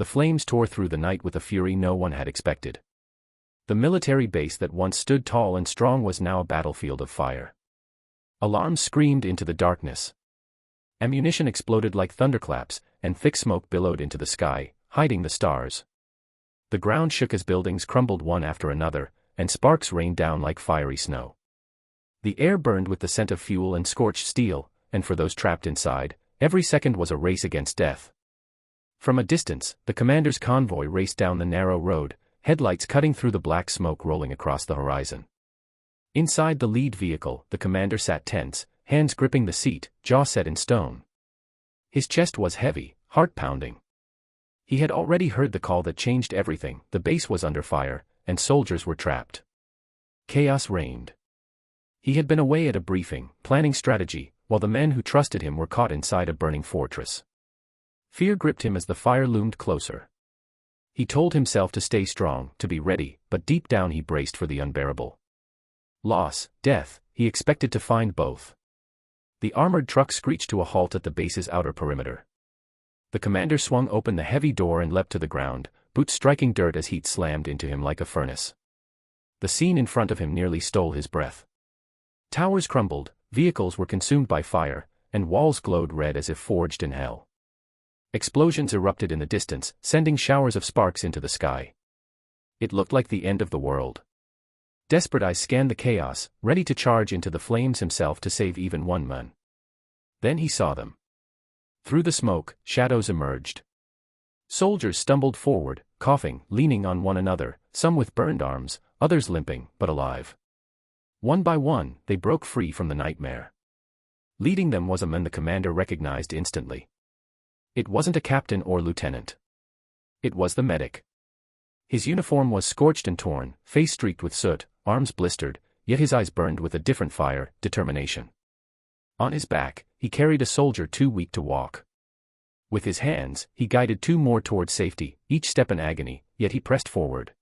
the flames tore through the night with a fury no one had expected. The military base that once stood tall and strong was now a battlefield of fire. Alarms screamed into the darkness. Ammunition exploded like thunderclaps, and thick smoke billowed into the sky, hiding the stars. The ground shook as buildings crumbled one after another, and sparks rained down like fiery snow. The air burned with the scent of fuel and scorched steel, and for those trapped inside, every second was a race against death. From a distance, the commander's convoy raced down the narrow road, headlights cutting through the black smoke rolling across the horizon. Inside the lead vehicle, the commander sat tense, hands gripping the seat, jaw set in stone. His chest was heavy, heart pounding. He had already heard the call that changed everything. The base was under fire, and soldiers were trapped. Chaos reigned. He had been away at a briefing, planning strategy, while the men who trusted him were caught inside a burning fortress. Fear gripped him as the fire loomed closer. He told himself to stay strong, to be ready, but deep down he braced for the unbearable. Loss, death, he expected to find both. The armored truck screeched to a halt at the base's outer perimeter. The commander swung open the heavy door and leapt to the ground, boots striking dirt as heat slammed into him like a furnace. The scene in front of him nearly stole his breath. Towers crumbled, vehicles were consumed by fire, and walls glowed red as if forged in hell. Explosions erupted in the distance, sending showers of sparks into the sky. It looked like the end of the world. Desperate eyes scanned the chaos, ready to charge into the flames himself to save even one man. Then he saw them. Through the smoke, shadows emerged. Soldiers stumbled forward, coughing, leaning on one another, some with burned arms, others limping, but alive. One by one, they broke free from the nightmare. Leading them was a man the commander recognized instantly. It wasn't a captain or lieutenant. It was the medic. His uniform was scorched and torn, face streaked with soot, arms blistered, yet his eyes burned with a different fire, determination. On his back, he carried a soldier too weak to walk. With his hands, he guided two more toward safety, each step an agony, yet he pressed forward.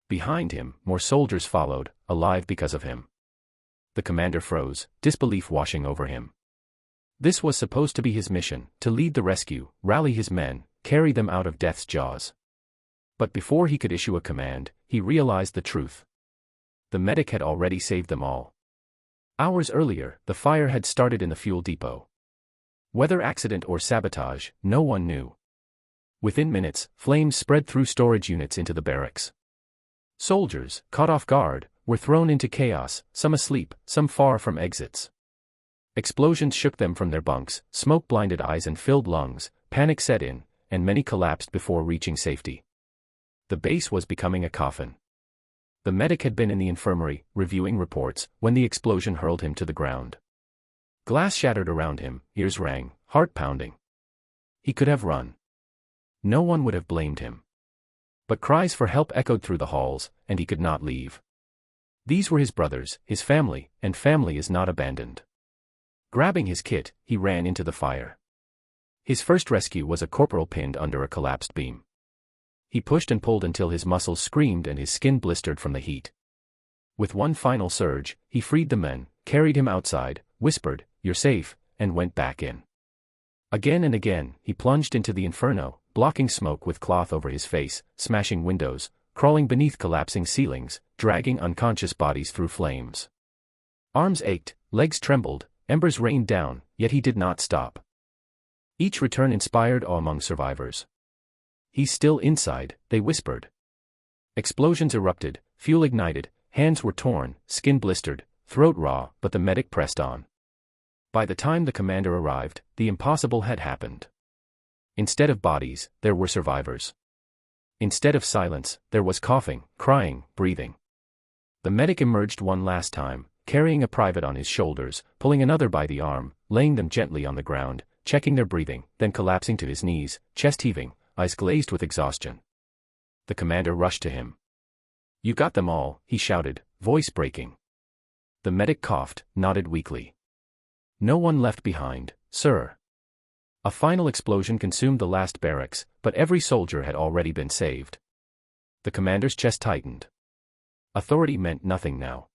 Behind him, more soldiers followed, alive because of him. The commander froze, disbelief washing over him. This was supposed to be his mission, to lead the rescue, rally his men, carry them out of death's jaws. But before he could issue a command, he realized the truth. The medic had already saved them all. Hours earlier, the fire had started in the fuel depot. Whether accident or sabotage, no one knew. Within minutes, flames spread through storage units into the barracks. Soldiers, caught off guard, were thrown into chaos, some asleep, some far from exits. Explosions shook them from their bunks, smoke blinded eyes and filled lungs, panic set in, and many collapsed before reaching safety. The base was becoming a coffin. The medic had been in the infirmary, reviewing reports, when the explosion hurled him to the ground. Glass shattered around him, ears rang, heart pounding. He could have run. No one would have blamed him. But cries for help echoed through the halls, and he could not leave. These were his brothers, his family, and family is not abandoned. Grabbing his kit, he ran into the fire. His first rescue was a corporal pinned under a collapsed beam. He pushed and pulled until his muscles screamed and his skin blistered from the heat. With one final surge, he freed the men, carried him outside, whispered, "You're safe," and went back in. Again and again, he plunged into the inferno, blocking smoke with cloth over his face, smashing windows, crawling beneath collapsing ceilings, dragging unconscious bodies through flames. Arms ached, legs trembled, embers rained down, yet he did not stop. Each return inspired awe among survivors. "He's still inside," they whispered. Explosions erupted, fuel ignited, hands were torn, skin blistered, throat raw, but the medic pressed on. By the time the commander arrived, the impossible had happened. Instead of bodies, there were survivors. Instead of silence, there was coughing, crying, breathing. The medic emerged one last time, carrying a private on his shoulders, pulling another by the arm, laying them gently on the ground, checking their breathing, then collapsing to his knees, chest heaving, eyes glazed with exhaustion. The commander rushed to him. "You got them all," he shouted, voice breaking. The medic coughed, nodded weakly. "No one left behind, sir." A final explosion consumed the last barracks, but every soldier had already been saved. The commander's chest tightened. Authority meant nothing now.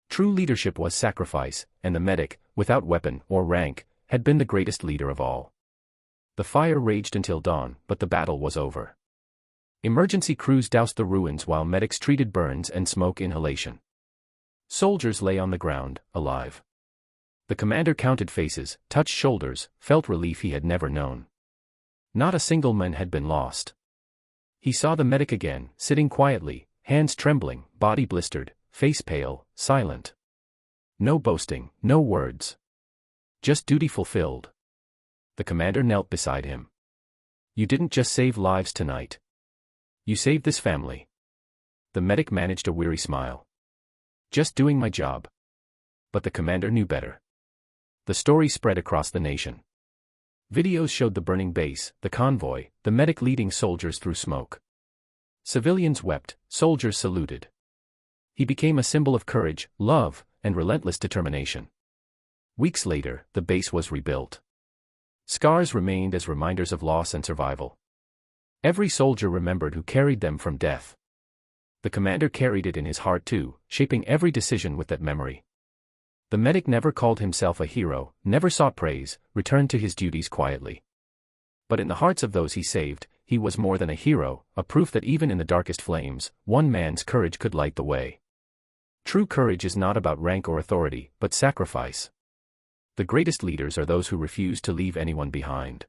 True leadership was sacrifice, and the medic, without weapon or rank, had been the greatest leader of all. The fire raged until dawn, but the battle was over. Emergency crews doused the ruins while medics treated burns and smoke inhalation. Soldiers lay on the ground, alive. The commander counted faces, touched shoulders, felt relief he had never known. Not a single man had been lost. He saw the medic again, sitting quietly, hands trembling, body blistered, face pale, silent. No boasting, no words. Just duty fulfilled. The commander knelt beside him. You didn't just save lives tonight. You saved this family. The medic managed a weary smile. Just doing my job. But the commander knew better. The story spread across the nation. Videos showed the burning base, the convoy, the medic leading soldiers through smoke. Civilians wept, soldiers saluted. He became a symbol of courage, love, and relentless determination. Weeks later, the base was rebuilt. Scars remained as reminders of loss and survival. Every soldier remembered who carried them from death. The commander carried it in his heart too, shaping every decision with that memory. The medic never called himself a hero, never sought praise, returned to his duties quietly. But in the hearts of those he saved, he was more than a hero, a proof that even in the darkest flames, one man's courage could light the way. True courage is not about rank or authority, but sacrifice. The greatest leaders are those who refuse to leave anyone behind.